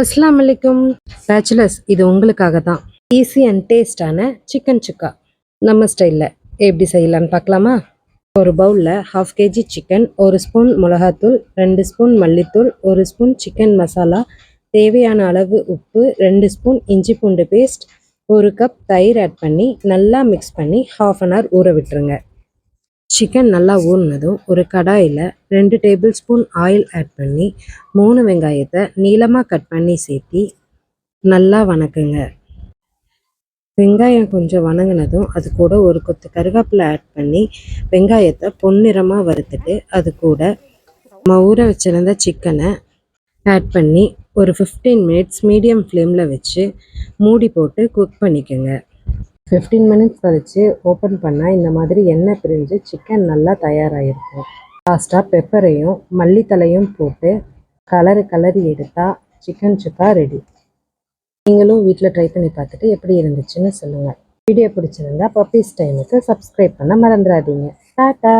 அஸ்ஸலாமு அலைக்கும் பேச்சுலர்ஸ், இது உங்களுக்காக தான். ஈஸி அண்ட் டேஸ்டான சிக்கன் சுக்கா நம்ம ஸ்டைலில் எப்படி செய்யலான்னு பார்க்கலாமா? ஒரு பவுலில் 1/2 kg சிக்கன், 1 ஸ்பூன் மிளகாத்தூள், 2 ஸ்பூன் மல்லித்தூள், 1 ஸ்பூன் சிக்கன் மசாலா, தேவையான அளவு உப்பு, 2 ஸ்பூன் இஞ்சி பூண்டு பேஸ்ட், 1 கப் தயிர் ஆட் பண்ணி நல்லா மிக்ஸ் பண்ணி 1/2 அன் ஹவர் ஊற விட்டுருங்க. சிக்கன் நல்லா ஊறினதும் ஒரு கடாயில் 2 டேபிள் ஸ்பூன் ஆயில் ஆட் பண்ணி 3 வெங்காயத்தை நீளமாக கட் பண்ணி சேர்த்தி நல்லா வணக்குங்க. வெங்காயம் கொஞ்சம் வணங்கினதும் அது கூட ஒரு கொத்து கருவேப்பிலை ஆட் பண்ணி வெங்காயத்தை பொன்னிறமாக வறுத்துட்டு அது கூட நம்ம ஊற வச்சிருந்த சிக்கனை ஆட் பண்ணி ஒரு 15 மினிட்ஸ் மீடியம் ஃப்ளேமில் வச்சு மூடி போட்டு குக் பண்ணிக்கோங்க. 15 மினிட்ஸ் கழிச்சு ஓப்பன் பண்ணால் இந்த மாதிரி எண்ணெய் பிரிஞ்சு சிக்கன் நல்லா தயாராகிருக்கும். லாஸ்ட்டாக பெப்பரையும் மல்லித்தலையும் போட்டு கலரி எடுத்தால் சிக்கன் சுக்கா ரெடி. நீங்களும் வீட்டில் ட்ரை பண்ணி பார்த்துட்டு எப்படி இருந்துச்சுன்னு சொல்லுங்கள். வீடியோ பிடிச்சிருந்தா பப்பீஸ் டைமுக்கு சப்ஸ்கிரைப் பண்ண மறந்துடாதீங்க. டாட்டா.